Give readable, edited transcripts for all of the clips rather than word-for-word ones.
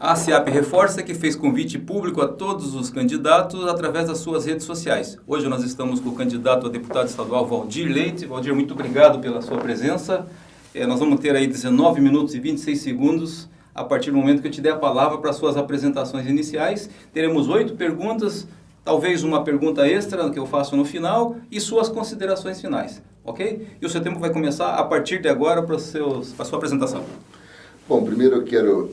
A SIAP reforça que fez convite público a todos os candidatos através das suas redes sociais. Hoje nós estamos com o candidato a deputado estadual Valdir Leite. Valdir, muito obrigado pela sua presença. Nós vamos ter aí 19 minutos e 26 segundos a partir do momento que eu te der a palavra para suas apresentações iniciais. Teremos 8 perguntas, talvez uma pergunta extra que eu faço no final e suas considerações finais, ok? E o seu tempo vai começar a partir de agora para a sua apresentação. Bom, primeiro eu quero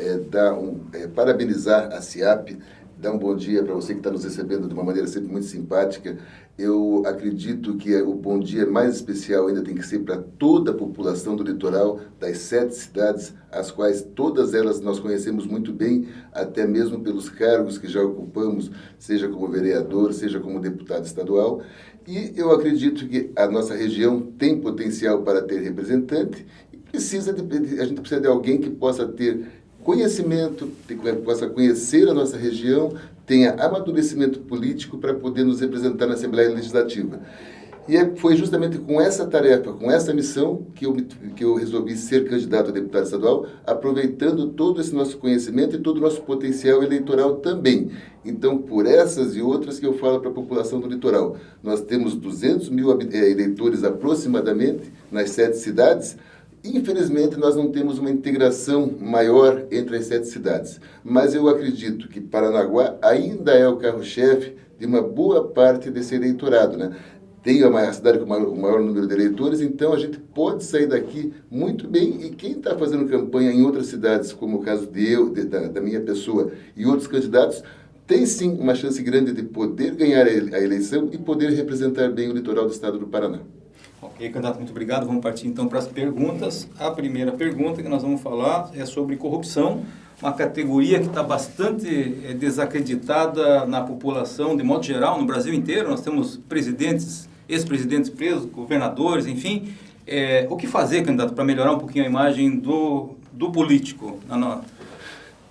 parabenizar a SIAP, dar um bom dia para você que está nos recebendo de uma maneira sempre muito simpática. Eu acredito que o bom dia mais especial ainda tem que ser para toda a população do litoral, das 7 cidades, as quais todas elas nós conhecemos muito bem, até mesmo pelos cargos que já ocupamos, seja como vereador, seja como deputado estadual. E eu acredito que a nossa região tem potencial para ter representante. A gente precisa de alguém que possa ter conhecimento, que possa conhecer a nossa região, tenha amadurecimento político para poder nos representar na Assembleia Legislativa. E foi justamente com essa tarefa, com essa missão, que eu resolvi ser candidato a deputado estadual, aproveitando todo esse nosso conhecimento e todo o nosso potencial eleitoral também. Então, por essas e outras que eu falo para a população do litoral. Nós temos 200 mil eleitores aproximadamente nas 7 cidades. Infelizmente, nós não temos uma integração maior entre as 7 cidades. Mas eu acredito que Paranaguá ainda é o carro-chefe de uma boa parte desse eleitorado, né? Tem a cidade com o maior número de eleitores, então a gente pode sair daqui muito bem. E quem está fazendo campanha em outras cidades, como o caso da minha pessoa e outros candidatos, tem sim uma chance grande de poder ganhar a eleição e poder representar bem o litoral do estado do Paraná. Ok, candidato, muito obrigado. Vamos partir então para as perguntas. A primeira pergunta que nós vamos falar é sobre corrupção, uma categoria que está bastante desacreditada na população de modo geral, no Brasil inteiro. Nós temos presidentes, ex-presidentes presos, governadores, enfim. O que fazer, candidato, para melhorar um pouquinho a imagem do político?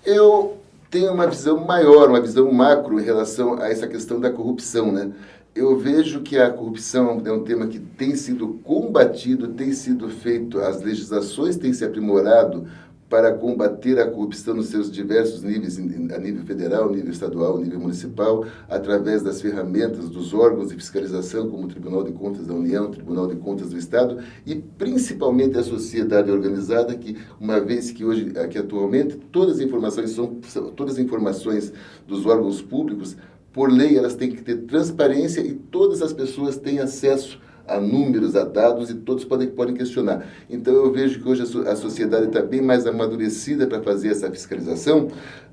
Eu tenho uma visão maior, uma visão macro em relação a essa questão da corrupção, né? Eu vejo que a corrupção é um tema que tem sido combatido, tem sido feito, as legislações têm se aprimorado para combater a corrupção nos seus diversos níveis, a nível federal, nível estadual, nível municipal, através das ferramentas dos órgãos de fiscalização, como o Tribunal de Contas da União, o Tribunal de Contas do Estado, e principalmente a sociedade organizada, que uma vez que hoje, aqui atualmente, todas as informações dos órgãos públicos, por lei, elas têm que ter transparência e todas as pessoas têm acesso a números, a dados e todos podem questionar. Então, eu vejo que hoje a sociedade está bem mais amadurecida para fazer essa fiscalização,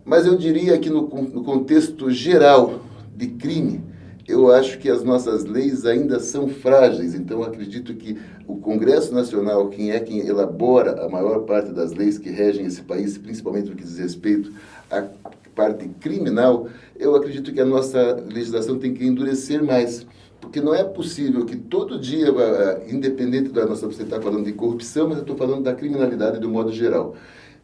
mas eu diria que no contexto geral de crime, eu acho que as nossas leis ainda são frágeis. Então, acredito que o Congresso Nacional, quem elabora a maior parte das leis que regem esse país, principalmente no que diz respeito à parte criminal, eu acredito que a nossa legislação tem que endurecer mais. Porque não é possível que todo dia, independente da nossa... Você está falando de corrupção, mas eu estou falando da criminalidade de um modo geral.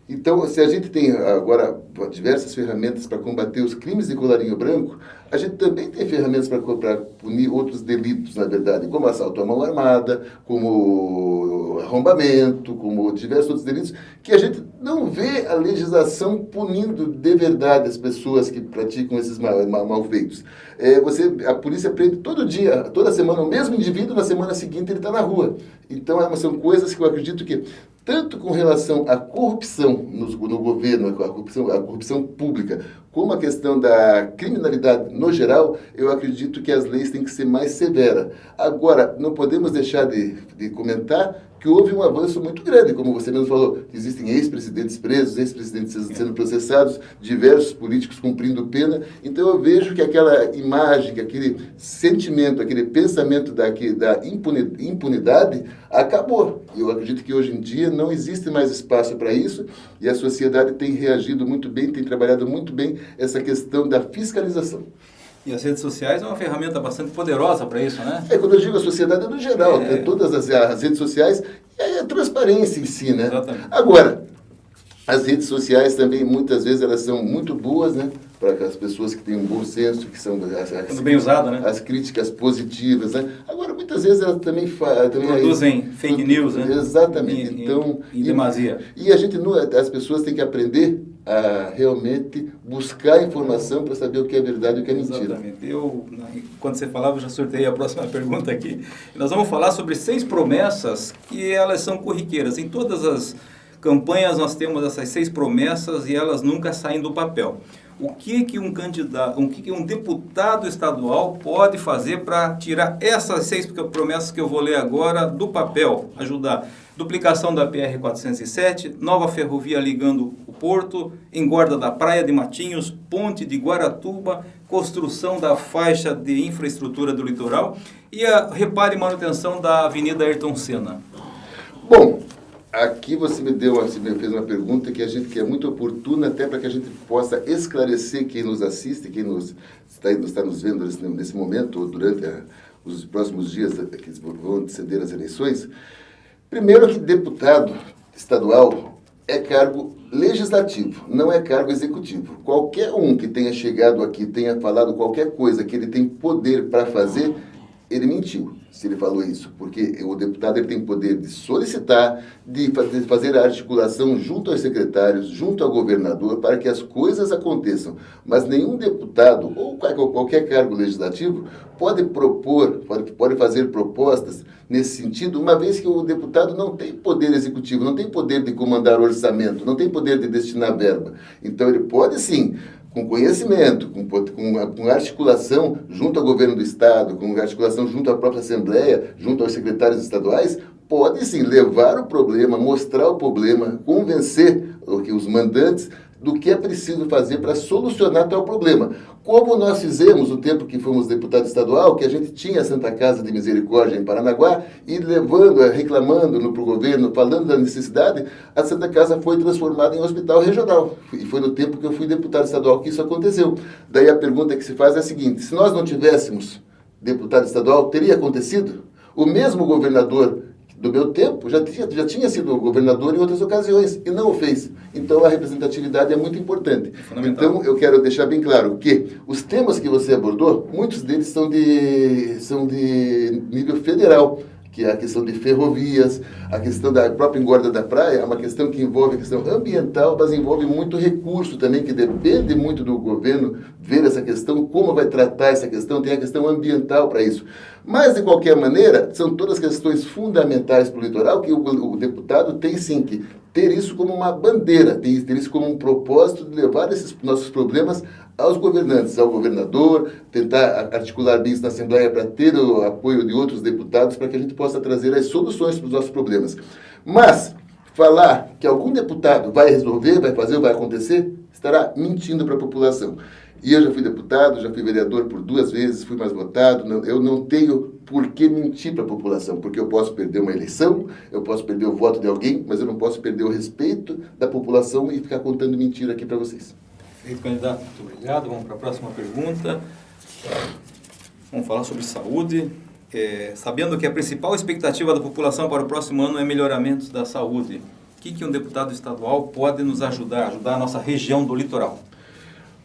Então, se a gente tem agora diversas ferramentas para combater os crimes de colarinho branco, a gente também tem ferramentas para punir outros delitos, na verdade, como assalto à mão armada, como arrombamento, como diversos outros delitos, que a gente não vê a legislação punindo de verdade as pessoas que praticam esses malfeitos. A polícia prende todo dia, toda semana, o mesmo indivíduo, na semana seguinte ele está na rua. Então, são coisas que eu acredito que, tanto com relação à corrupção no governo, a corrupção pública, como a questão da criminalidade no geral, eu acredito que as leis têm que ser mais severas. Agora, não podemos deixar de comentar que houve um avanço muito grande, como você mesmo falou, existem ex-presidentes presos, ex-presidentes sendo processados, diversos políticos cumprindo pena. Então eu vejo que aquela imagem, que aquele sentimento, aquele pensamento da impunidade acabou. E eu acredito que hoje em dia não existe mais espaço para isso e a sociedade tem reagido muito bem, tem trabalhado muito bem essa questão da fiscalização. E as redes sociais é uma ferramenta bastante poderosa para isso, né? Quando eu digo a sociedade no geral, todas as redes sociais, é a transparência em si, né? Exatamente. Agora, as redes sociais também, muitas vezes, elas são muito boas, né? Para as pessoas que têm um bom senso, que são bem usada, né? As críticas positivas, né? Agora, muitas vezes elas também produzem fake news, né? Exatamente. Em demasia. E a gente as pessoas têm que aprender a realmente buscar informação para saber o que é verdade e o que é mentira. Exatamente. Quando você falava, eu já sorteei a próxima pergunta aqui. Nós vamos falar sobre 6 promessas que elas são corriqueiras. Em todas as campanhas nós temos essas 6 promessas e elas nunca saem do papel. O que um candidato, o que um deputado estadual pode fazer para tirar essas 6 promessas que eu vou ler agora do papel, ajudar? Duplicação da PR-407, nova ferrovia ligando o Porto, engorda da Praia de Matinhos, ponte de Guaratuba, construção da faixa de infraestrutura do litoral e a reparo e manutenção da Avenida Ayrton Senna. Bom, aqui você me fez uma pergunta que é muito oportuna até para que a gente possa esclarecer quem nos assiste, quem está nos vendo nesse momento ou durante os próximos dias que vão anteceder as eleições. Primeiro que deputado estadual é cargo legislativo, não é cargo executivo. Qualquer um que tenha chegado aqui, tenha falado qualquer coisa que ele tem poder para fazer, ele mentiu se ele falou isso, porque o deputado ele tem poder de solicitar, de fazer a articulação junto aos secretários, junto ao governador, para que as coisas aconteçam. Mas nenhum deputado, ou qualquer cargo legislativo, pode propor, pode fazer propostas nesse sentido, uma vez que o deputado não tem poder executivo, não tem poder de comandar orçamento, não tem poder de destinar verba. Então ele pode sim, com conhecimento, com articulação junto ao governo do Estado, com articulação junto à própria Assembleia, junto aos secretários estaduais, pode sim levar o problema, mostrar o problema, convencer os mandantes do que é preciso fazer para solucionar tal problema. Como nós fizemos no tempo que fomos deputado estadual, que a gente tinha a Santa Casa de Misericórdia em Paranaguá, e reclamando para o governo, falando da necessidade, a Santa Casa foi transformada em hospital regional. E foi no tempo que eu fui deputado estadual que isso aconteceu. Daí a pergunta que se faz é a seguinte: se nós não tivéssemos deputado estadual, teria acontecido? O mesmo governador do meu tempo já tinha sido governador em outras ocasiões e não o fez. Então a representatividade é muito importante. Então eu quero deixar bem claro que os temas que você abordou, muitos deles são de nível federal, que é a questão de ferrovias, a questão da própria engorda da praia, é uma questão que envolve a questão ambiental, mas envolve muito recurso também, que depende muito do governo ver essa questão, como vai tratar essa questão, tem a questão ambiental para isso. Mas, de qualquer maneira, são todas questões fundamentais para o litoral, que o deputado tem sim que ter isso como uma bandeira, ter isso como um propósito de levar esses nossos problemas aos governantes, ao governador, tentar articular bem isso na Assembleia para ter o apoio de outros deputados para que a gente possa trazer as soluções para os nossos problemas. Mas falar que algum deputado vai resolver, vai fazer ou vai acontecer, estará mentindo para a população. E eu já fui deputado, já fui vereador por 2 vezes, fui mais votado, eu não tenho por que mentir para a população, porque eu posso perder uma eleição, eu posso perder o voto de alguém, mas eu não posso perder o respeito da população e ficar contando mentira aqui para vocês. Perfeito, candidato. Muito obrigado. Vamos para a próxima pergunta. Vamos falar sobre saúde. Sabendo que a principal expectativa da população para o próximo ano é melhoramento da saúde, o que um deputado estadual pode nos ajudar a nossa região do litoral?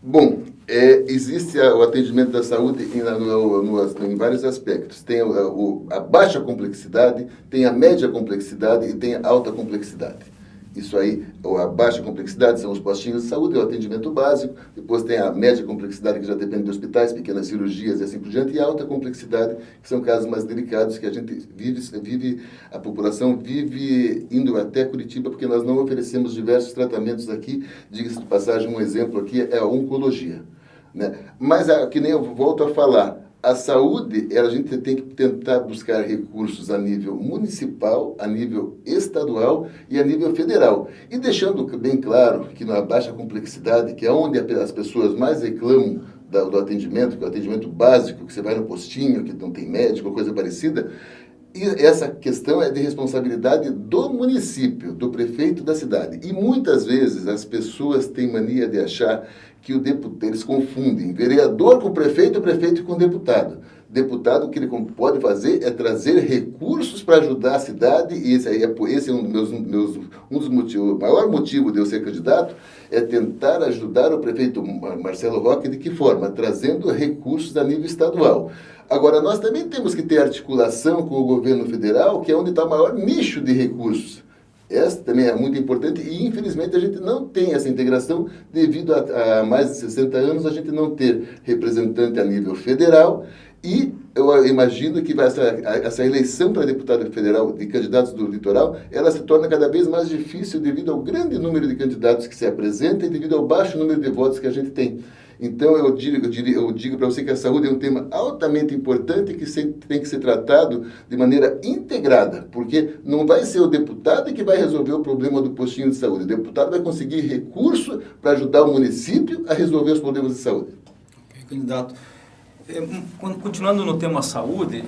Bom, existe o atendimento da saúde em vários aspectos. Tem a baixa complexidade, tem a média complexidade e tem a alta complexidade. Isso aí, a baixa complexidade são os postinhos de saúde, é o atendimento básico. Depois tem a média complexidade, que já depende de hospitais, pequenas cirurgias e assim por diante. E a alta complexidade, que são casos mais delicados, que a gente a população vive indo até Curitiba, porque nós não oferecemos diversos tratamentos aqui. Diga-se de passagem, um exemplo aqui é a oncologia, né? Mas, que nem eu volto a falar, a saúde, a gente tem que tentar buscar recursos a nível municipal, a nível estadual e a nível federal. E deixando bem claro que na baixa complexidade, que é onde as pessoas mais reclamam do atendimento, que é o atendimento básico, que você vai no postinho, que não tem médico, coisa parecida, e essa questão é de responsabilidade do município, do prefeito da cidade. E muitas vezes as pessoas têm mania de achar que eles confundem vereador com prefeito com deputado. Deputado, o que ele pode fazer é trazer recursos para ajudar a cidade, e esse é um dos motivos, o maior motivo de eu ser candidato, é tentar ajudar o prefeito Marcelo Roque. De que forma? Trazendo recursos a nível estadual. Agora, nós também temos que ter articulação com o governo federal, que é onde está o maior nicho de recursos. Essa também é muito importante e, infelizmente, a gente não tem essa integração devido a mais de 60 anos a gente não ter representante a nível federal e eu imagino que essa eleição para deputado federal de candidatos do litoral, ela se torna cada vez mais difícil devido ao grande número de candidatos que se apresentam e devido ao baixo número de votos que a gente tem. Então, eu digo para você que a saúde é um tema altamente importante que tem que ser tratado de maneira integrada, porque não vai ser o deputado que vai resolver o problema do postinho de saúde. O deputado vai conseguir recurso para ajudar o município a resolver os problemas de saúde. Ok, candidato. Continuando no tema saúde,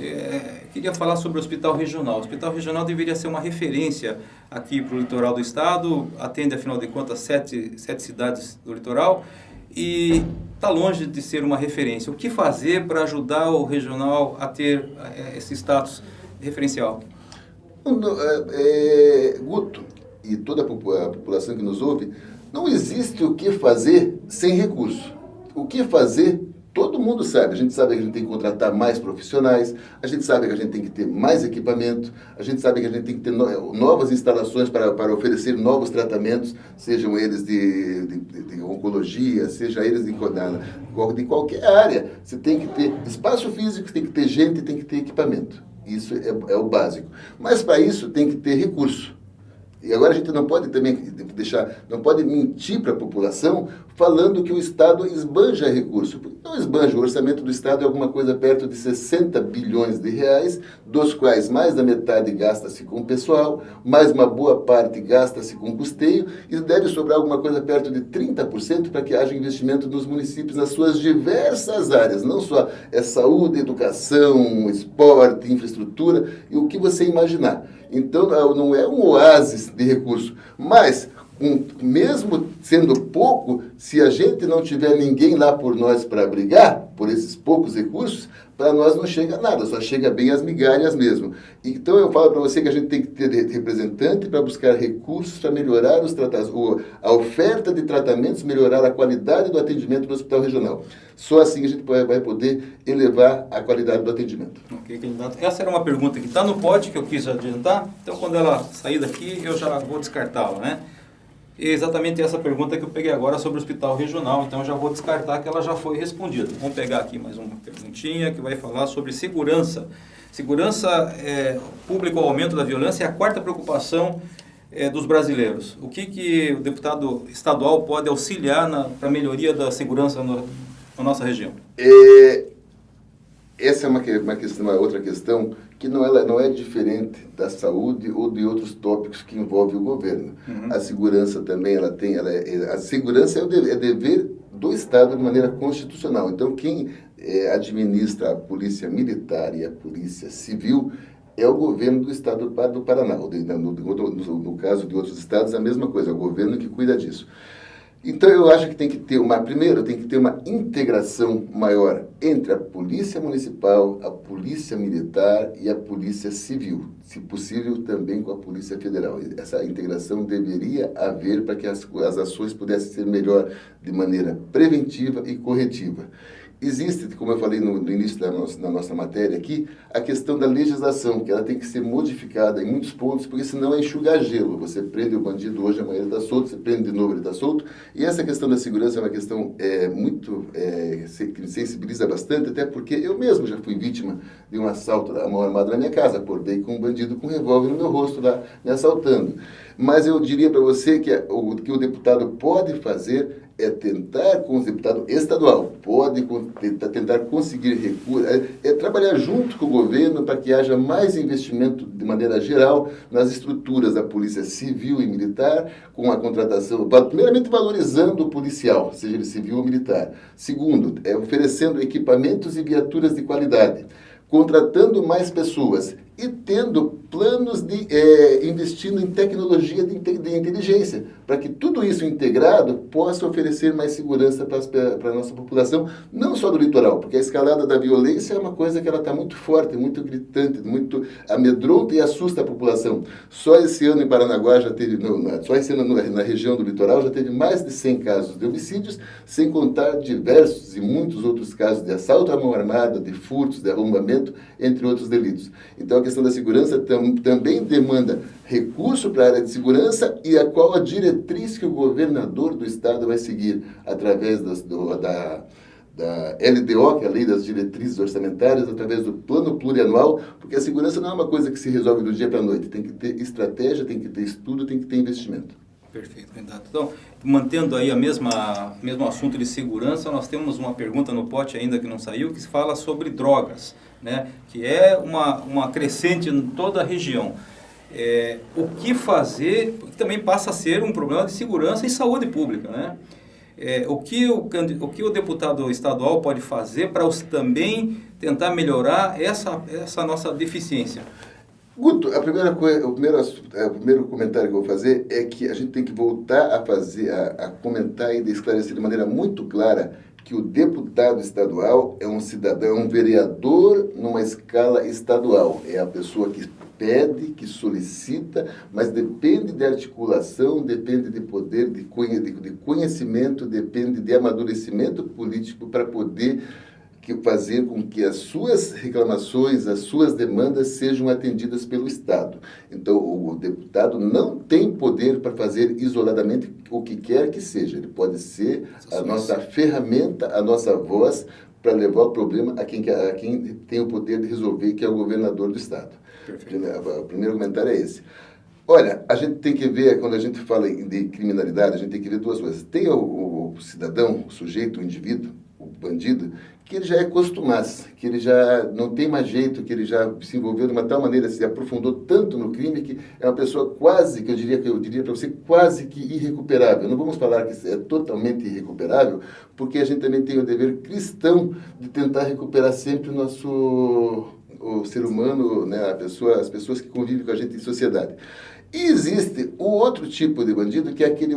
queria falar sobre o hospital regional. O hospital regional deveria ser uma referência aqui para o litoral do estado, atende, afinal de contas, sete cidades do litoral, e está longe de ser uma referência. O que fazer para ajudar o regional a ter esse status referencial? Guto e toda a população que nos ouve, não existe o que fazer sem recurso. O que fazer, todo mundo sabe. A gente sabe que a gente tem que contratar mais profissionais, a gente sabe que a gente tem que ter mais equipamento, a gente sabe que a gente tem que ter novas instalações para oferecer novos tratamentos, sejam eles de oncologia, seja eles de qualquer área. Você tem que ter espaço físico, tem que ter gente, tem que ter equipamento. Isso é o básico. Mas para isso tem que ter recurso. E agora a gente não pode também não pode mentir para a população falando que o Estado esbanja recursos. Não esbanja, o orçamento do Estado é alguma coisa perto de 60 bilhões de reais, dos quais mais da metade gasta-se com pessoal, mais uma boa parte gasta-se com custeio, e deve sobrar alguma coisa perto de 30% para que haja investimento nos municípios nas suas diversas áreas, não só saúde, educação, esporte, infraestrutura, e o que você imaginar. Então, não é um oásis de recurso, mas mesmo sendo pouco, se a gente não tiver ninguém lá por nós para brigar por esses poucos recursos, para nós não chega nada, só chega bem as migalhas mesmo. Então eu falo para você que a gente tem que ter representante para buscar recursos para melhorar a oferta de tratamentos, melhorar a qualidade do atendimento no hospital regional. Só assim a gente vai poder elevar a qualidade do atendimento. Ok, candidato. Essa era uma pergunta que está no pódio, que eu quis adiantar, então quando ela sair daqui eu já vou descartá-la, né? E exatamente essa pergunta que eu peguei agora sobre o hospital regional, então eu já vou descartar que ela já foi respondida. Vamos pegar aqui mais uma perguntinha que vai falar sobre segurança. Segurança pública, o aumento da violência é a quarta preocupação dos brasileiros. O que o deputado estadual pode auxiliar para a melhoria da segurança na nossa região? Essa é uma outra questão que não é diferente da saúde ou de outros tópicos que envolvem o governo. Uhum. A segurança também, a segurança é dever do Estado de maneira constitucional. Então, quem administra a polícia militar e a polícia civil é o governo do Estado do Paraná. No caso de outros estados, a mesma coisa, é o governo que cuida disso. Então, eu acho que tem que ter uma integração maior entre a Polícia Municipal, a Polícia Militar e a Polícia Civil. Se possível, também com a Polícia Federal. Essa integração deveria haver para que as ações pudessem ser melhor de maneira preventiva e corretiva. Existe, como eu falei no início da nossa matéria aqui, a questão da legislação, que ela tem que ser modificada em muitos pontos, porque senão é enxugar gelo. Você prende o bandido hoje, amanhã ele está solto, você prende de novo, ele está solto. E essa questão da segurança é uma questão que me sensibiliza bastante, até porque eu mesmo já fui vítima de um assalto à mão armada na minha casa. Acordei com um bandido com um revólver no meu rosto lá, me assaltando. Mas eu diria para você que o que o deputado pode fazer é tentar, com o deputado estadual, pode tentar conseguir recursos, trabalhar junto com o governo para que haja mais investimento de maneira geral nas estruturas da Polícia Civil e Militar, com a contratação, primeiramente valorizando o policial, seja ele civil ou militar. Segundo, oferecendo equipamentos e viaturas de qualidade, contratando mais pessoas e tendo planos de investindo em tecnologia de inteligência, para que tudo isso integrado possa oferecer mais segurança para a nossa população, não só do litoral, porque a escalada da violência é uma coisa que ela está muito forte, muito gritante, muito amedronta e assusta a população. Só esse ano em Paranaguá já teve, só esse ano na região do litoral já teve mais de 100 casos de homicídios, sem contar diversos e muitos outros casos de assalto à mão armada, de furtos, de arrombamento, entre outros delitos. Então, questão da segurança também demanda recurso para a área de segurança e a qual a diretriz que o governador do estado vai seguir através da LDO, que é a Lei das Diretrizes Orçamentárias, através do plano plurianual, porque a segurança não é uma coisa que se resolve do dia para a noite. Tem que ter estratégia, tem que ter estudo, tem que ter investimento. Perfeito, candidato. Então, mantendo aí mesmo assunto de segurança, nós temos uma pergunta no pote ainda que não saiu, que fala sobre drogas, né? Que é uma crescente em toda a região. O que fazer, que também passa a ser um problema de segurança e saúde pública, né? O que o deputado estadual pode fazer para também tentar melhorar essa nossa deficiência? Guto, o primeiro comentário que eu vou fazer é que a gente tem que voltar a comentar e esclarecer de maneira muito clara que o deputado estadual é um cidadão, um vereador numa escala estadual. É a pessoa que pede, que solicita, mas depende de articulação, depende de poder, de conhecimento, depende de amadurecimento político para poder fazer com que as suas reclamações, as suas demandas sejam atendidas pelo Estado. Então, o deputado não tem poder para fazer isoladamente o que quer que seja. Ele pode ser a nossa ferramenta, a nossa voz para levar o problema a quem tem o poder de resolver, que é o governador do Estado. O primeiro comentário é esse. Olha, a gente tem que ver, quando a gente fala de criminalidade, a gente tem que ver duas coisas. Tem o cidadão, o sujeito, o indivíduo, o bandido, que ele já é costumaço, que ele já não tem mais jeito, que ele já se envolveu de uma tal maneira, se aprofundou tanto no crime, que é uma pessoa quase, que eu diria para você, quase que irrecuperável. Não vamos falar que é totalmente irrecuperável, porque a gente também tem o dever cristão de tentar recuperar sempre o ser humano, né, as pessoas que convivem com a gente em sociedade. E existe um outro tipo de bandido, que é aquele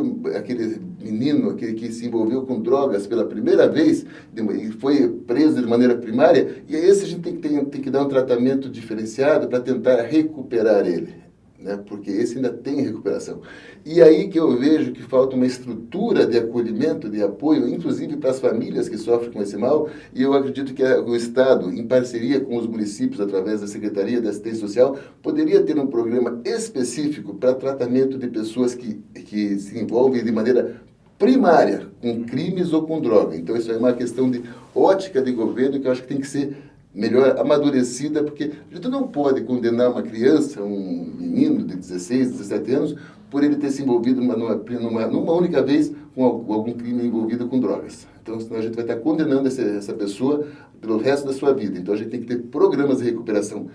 menino, aquele que se envolveu com drogas pela primeira vez e foi preso de maneira primária, e a esse a gente tem que dar um tratamento diferenciado para tentar recuperar ele, né? Porque esse ainda tem recuperação. E aí que eu vejo que falta uma estrutura de acolhimento, de apoio, inclusive para as famílias que sofrem com esse mal, e eu acredito que o Estado, em parceria com os municípios, através da Secretaria de Assistência Social, poderia ter um programa específico para tratamento de pessoas que se envolvem de maneira primária com crimes ou com droga. Então isso é uma questão de ótica de governo que eu acho que tem que ser melhor amadurecida, porque a gente não pode condenar uma criança, um menino de 16, 17 anos, por ele ter se envolvido numa única vez com algum crime envolvido com drogas. Então, senão a gente vai estar condenando essa pessoa pelo resto da sua vida. Então, a gente tem que ter programas de recuperação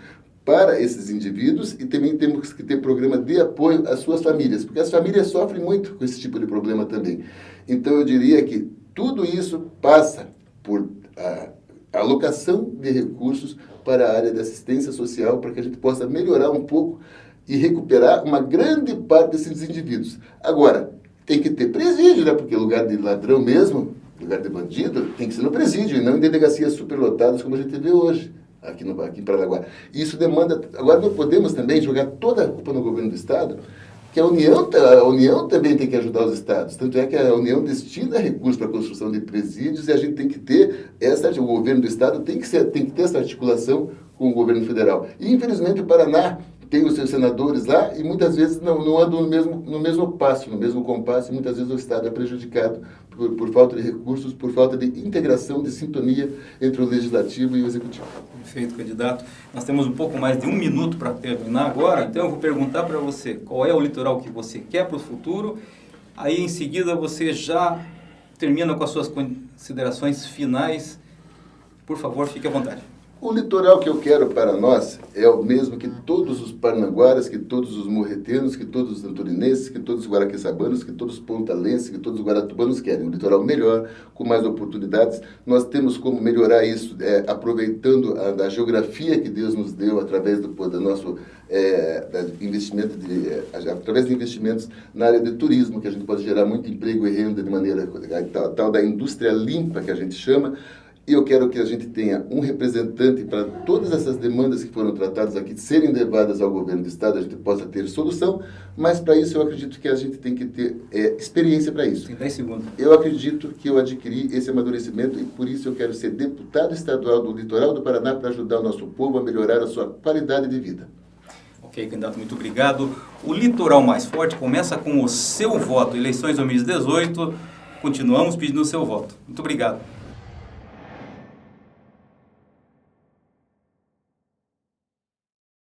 para esses indivíduos e também temos que ter programa de apoio às suas famílias, porque as famílias sofrem muito com esse tipo de problema também. Então, eu diria que tudo isso passa por alocação de recursos para a área de assistência social, para que a gente possa melhorar um pouco e recuperar uma grande parte desses indivíduos. Agora, tem que ter presídio, né? Porque lugar de ladrão mesmo, lugar de bandido, tem que ser no presídio, e não em delegacias superlotadas como a gente vê hoje, aqui em Paranaguá. E isso demanda... Agora, não podemos também jogar toda a culpa no governo do Estado, que a União também tem que ajudar os estados. Tanto é que a União destina recursos para a construção de presídios e a gente tem que ter o governo do estado tem que ter essa articulação com o governo federal. E, infelizmente, o Paraná tem os seus senadores lá e muitas vezes não andam no mesmo passo, no mesmo compasso, e muitas vezes o estado é prejudicado por falta de recursos, por falta de integração, de sintonia entre o legislativo e o executivo. Perfeito, candidato. Nós temos um pouco mais de 1 minuto para terminar agora, então eu vou perguntar para você qual é o litoral que você quer para o futuro, aí em seguida você já termina com as suas considerações finais. Por favor, fique à vontade. O litoral que eu quero para nós é o mesmo que todos os paranaguaras, que todos os morretenos, que todos os santorinenses, que todos os guaraqueçabanos, que todos os pontalenses, que todos os guaratubanos querem. Um litoral melhor, com mais oportunidades. Nós temos como melhorar isso, aproveitando a geografia que Deus nos deu através do nosso investimento, através de investimentos na área de turismo, que a gente pode gerar muito emprego e renda de maneira tal da indústria limpa que a gente chama. E eu quero que a gente tenha um representante para todas essas demandas que foram tratadas aqui, serem levadas ao governo do Estado, a gente possa ter solução, mas para isso eu acredito que a gente tem que ter experiência para isso. Tem 10 segundos. Eu acredito que eu adquiri esse amadurecimento e por isso eu quero ser deputado estadual do Litoral do Paraná para ajudar o nosso povo a melhorar a sua qualidade de vida. Ok, candidato, muito obrigado. O Litoral Mais Forte começa com o seu voto. Eleições 2018, continuamos pedindo o seu voto. Muito obrigado.